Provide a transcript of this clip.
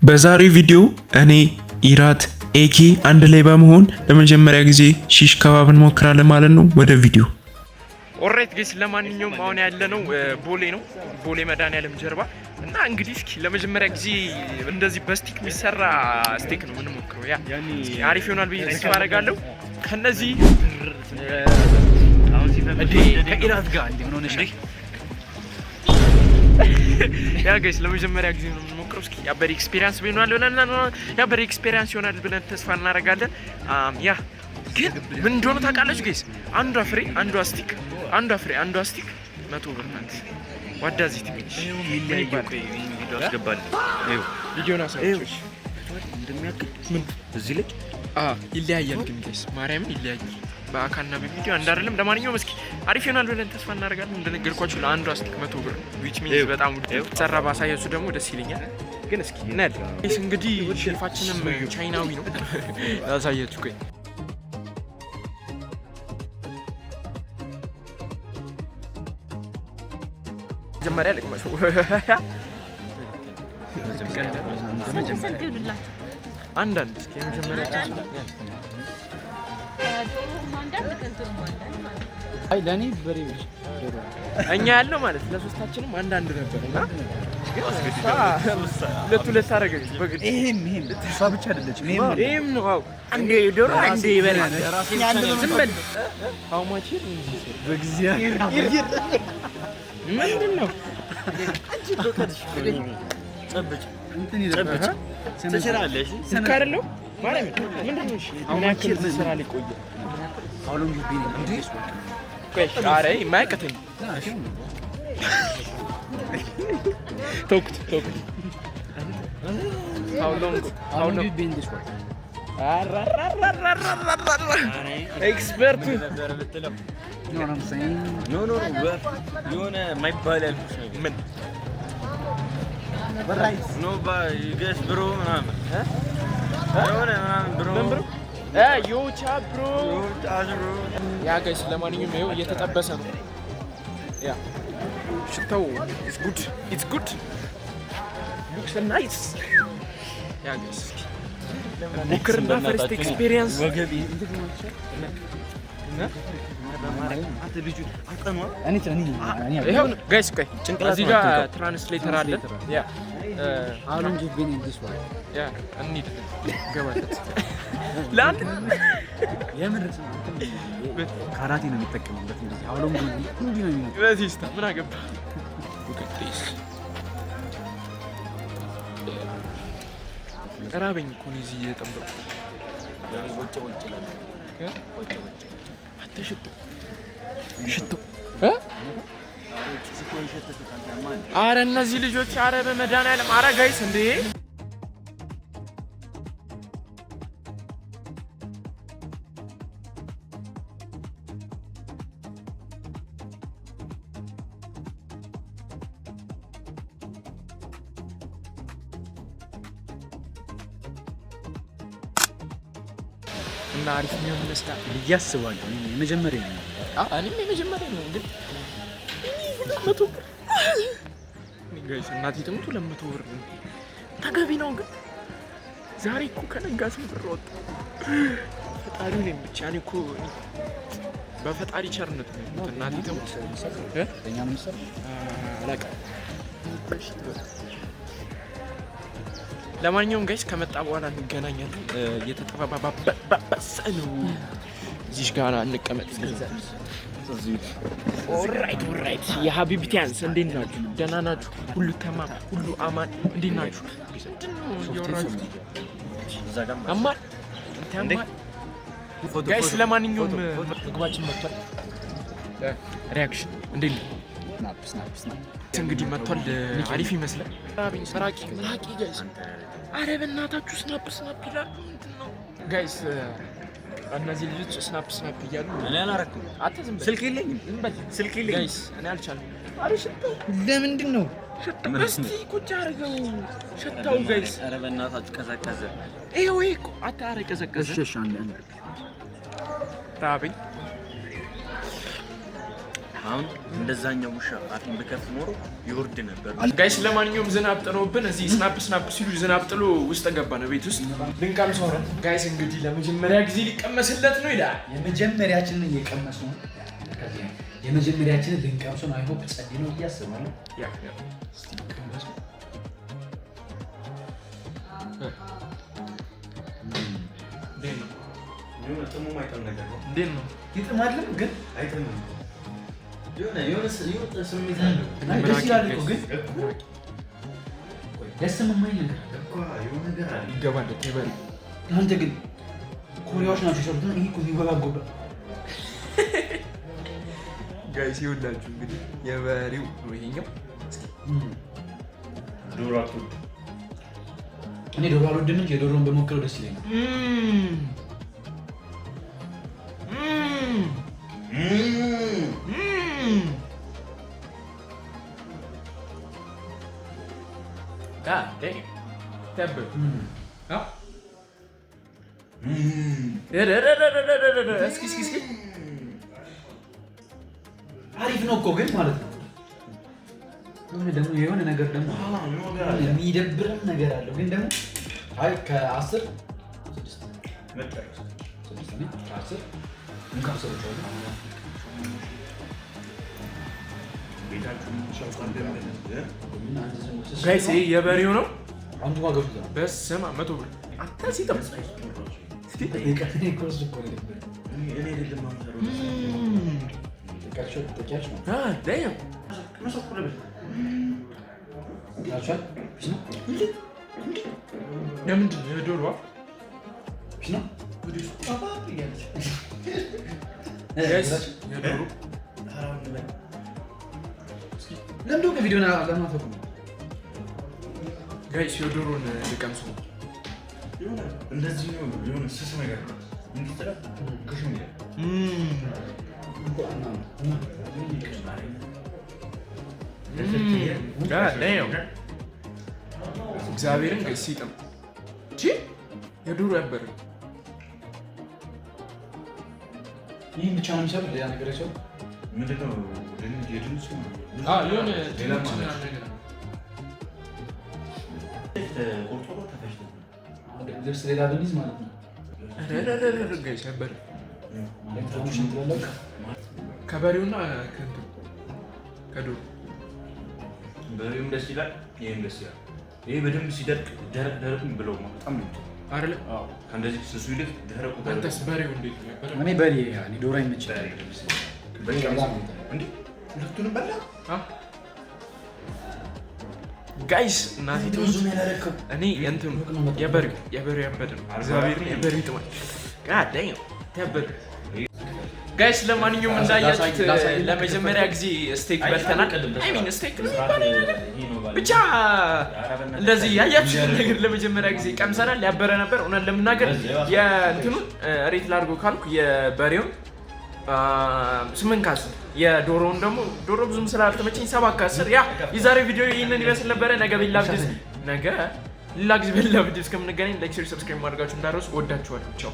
በዛሬው ቪዲዮ እኔ ኢራት ኤኪ አንድ ላይ በመሆን ለመጀመሪያ ጊዜ ሺሽ ከባብ እንሞክራለን ማለት ነው። ወደ ቪዲዮ ኦሬት ጋይስ፣ ለማንኛውም አሁን ያለነው ቦሌ ነው። ቦሌ መድኃኒዓለም ጀርባ እና እንግዲህ እስኪ ለመጀመሪያ ጊዜ እንደዚህ በስቲክ የሚሰራ ስቴክ ነው የምንሞክረው። ያ አሪፍ ይሆናል ብዬ ተስፋ አደርጋለሁ። ከነዚህ አሁን ሲፈልግ ከኢራት ጋር እንዴ ምን ሆነሽ ነው? ያ ጋይስ ለመጀመሪያ ጊዜ ነው የምንሞክረው። እስኪ ያበሪ ኤክስፒሪየንስ ይሆናል ብለን ተስፋ እናደርጋለን። ያ ግን ምን እንደሆነ ታውቃለች ጋይስ? አንዷ ፍሬ አንዷ ስቲክ 100 ብር ናት። ዋዳዚ ትንሽ ቪዲዮ አስገባለሁ። ቪዲዮና ሳይሽ እንደሚያክል ምን እዚህ ላይ ይለያያል። ግን ጋይስ ማርያምን ይለያያል። በአካልና በቪዲዮ አንድ አይደለም። ለማንኛውም እስኪ አሪፍ ይሆናል ብለን ተስፋ እናደርጋለን። እንደነገርኳችሁ ለአንዷ ስቲክ 100 ብር which means በጣም ሰራ ባሳየሱ ደግሞ ደስ ይለኛል። ግን እስኪ እናያለን። እንግዲህ ሼልፋችንም ቻይናዊ ነው ያሳያችሁ ቆይ መጀመሪያ ለቅመሱ አንዳንድ እስኪ መጀመሪያ አይ ለኔ በሬ እኛ ያለው ማለት ለሶስታችንም አንዳንድ ነበር እና ሁለት አደረገኝ በግድ። ይሄም እሷ ብቻ አይደለችም። ይሄም ነው አንዴ ዶሮ አንዴ ይበላል። ዝም በል how much በእግዚአብሔር ምንድን ነው አንቺ ዶከትሽ ጸብጭ እንትን ይደብጭ ትችላለሽ ስካርለው ማለት ምንድን ነው? እሺ አሁን ያክል ስራ ላይ ቆየ አሁን ቢቢን እንዴ ቆይ አረ የማይቀተኝ ቶክት how long been this work expert you know what I'm saying no you wanna my ball ምን በራይስ no but you guys bro ምናምን bro yo chat bro ያ ጋይስ ለማንኛውም ይኸው እየተጠበሰ ነው። ያ ሽታው it's good looks nice ያ ጋይስ ሙክርና ፈርስት ኤክስፒሪየንስ ወገቢ ጋይስ ቆይ እዚህ ጋር ትራንስሌተር አለ። ያ አሁን ጂቢን እንዲስ ወይ ያ እንሂድ ገባለት ለአንድ የምርት ካራቴ ነው የሚጠቀምበት እንደዚህ አሁን እንዲህ ነው የሚሆነው። በዚህስታ ምን አገባ ወከቴስ ራበኝ እኮ ነው እዚህ እየጠበቅኩ ወጭ አትሽጡ አረ እነዚህ ልጆች አረ በመድኃኒዓለም አረ ጋይስ እንዴ እና አሪፍ ነው መስራት እያስባለሁ። የመጀመሪያ ነው እኔም የመጀመሪያ ነው። ግን ለመቶ ብር ጋይስ እናቴ ትሙቱ ለመቶ ብር ተገቢ ነው። ግን ዛሬ እኮ ከነጋስ ብር ወጣ ፈጣሪው ነው ብቻ እኔ እኮ በፈጣሪ ቸርነት ነው። እናቴ ትሙቱ እኛ ምን ሰራ አላቀ ለማንኛውም ጋይስ ከመጣ በኋላ እንገናኛለን። እየተጠባባበሰ ነው። እዚህ ጋር እንቀመጥ። ኦልራይት የሀቢብቲያንስ እንዴት ናችሁ? ደህና ናችሁ? ሁሉ ተማም ሁሉ አማን እንዴት ናችሁ? አማን ጋይስ ለማንኛውም ምግባችን መጥቷል። ሪያክሽን እንዴት ነው? ስናፕስ እንግዲህ መጥቷል። አሪፍ ይመስላል። መራቂ ጋይስ አረ በእናታችሁ ስናፕ ይላሉ። እንትን ነው ጋይስ እነዚህ ልጆች ስናፕ እያሉ እኔ አላረኩም። አትዝም ስልክ የለኝም ጋይስ እኔ አልቻልኩም። አረ ሽታው ለምንድን ነው እስቲ ቁጭ አድርገው ሽታው ጋይስ አረ በእናታችሁ ቀዘቀዘ። ይሄው እኮ አታረ ቀዘቀዘ። እሺ ራበኝ አሁን እንደዛኛው ውሻ አፊን በከፍ ኖሮ ይወርድ ነበር። ጋይስ ለማንኛውም ዝናብ ጥሎብን እዚህ ስናፕ ሲሉ ዝናብ ጥሎ ውስጥ ገባ ነው ቤት ውስጥ ልንቀምሰው ነው ጋይስ። እንግዲህ ለመጀመሪያ ጊዜ ሊቀመስለት ነው ይላል። የመጀመሪያችንን እየቀመስ ነው። የመጀመሪያችንን ልንቀምሰው ነው። አይሆፕ ጸዲ ነው እያስባለሁ። እንዴት ነው? ይጥማልም ግን አይተንም የሆነ ስሜት አለው። ደስ ይላል እኮ ግን ደስ የማይል ነገር እኮ የሆነ ነገር አለ። ይገባል ይበል። አንተ ግን ኮሪያዎች ናቸው የሰሩት። ይሄ እኮ ይወጋጎበ ጋይስ ይኸውላችሁ እንግዲህ የበሬው ነው ይሄኛው። ዶሮ አትወድ? እኔ ዶሮ አልወድም እንጂ የዶሮን በሞክረው ደስ ይለኛል። አሪፍ ነው እኮ ግን ማለት ነው። የሆነ ነገር ደግሞ የሚደብርም ነገር አለው። ግን ደግሞ አይ ከ10 ጋይስ የበሬው ነው። አንዱ ማገቡ በስመ አብ 100 ብር አታሲተም። ለምንድን ነው የዶሮዋ ለምንድን ነው ቪዲዮ ለማፈቁ ጋይስ የዶሮን ልቀምሱ እንደዚህ ነው። የሆነ ስስ ነገር እንዲጥራ ከሽም ይላል። እግዚአብሔርን ጋይስ ሲጥም የዶሮ ያበረ ይህን ብቻ ነው የሚሰሩት። ሌላ ነገር ሰው ምንድነው? የድንች የሆነ ልብስ ሌላ ብንይዝ ማለት ነው። ጋይስ ያበረ ከበሬውና ከዶሮ በሬውም ደስ ይላል፣ ይሄም ደስ ይላል። ይሄ በደንብ ሲደርቅ ደረቅ ብለው በጣም ነው አይደለ? አዎ ከእንደዚህ ስሱ ይልቅ ደረቁ። አንተስ በሬው እንዴት ነው? እኔ በሬ ያኔ ዶሮ አይመችም። እንዴ ሁለቱንም በላ ጋይስ እናቴ ብዙ ነው ያላረከው። እኔ እንትኑ የበሬው ያበደ ነው። እግዚአብሔርን የበሬው ይጥማል። ጋዳኝ ተበረ ጋይስ ለማንኛውም እንዳያችሁት ለመጀመሪያ ጊዜ ስቴክ በልተናል። አይ ሚን ስቴክ ብቻ እንደዚህ ያያችሁት ነገር ለመጀመሪያ ጊዜ ቀምሰናል። ያበረ ነበር። እውነት ለምናገር የእንትኑን ሬት ላድርጎ ካልኩ የበሬውን 8 ከ10 የዶሮውን ደግሞ ዶሮ ብዙም ስላልተመቸኝ 7 ከ10። ያ የዛሬ ቪዲዮ ይህንን ይመስል ነበረ። ነገ ሌላ ጊዜ በሌላ ቪዲዮ እስከምንገናኝ ላይክ፣ ሼር፣ ሰብስክራይብ ማድረጋችሁ እንዳትረሱ። ወዳችኋለሁ። ቻው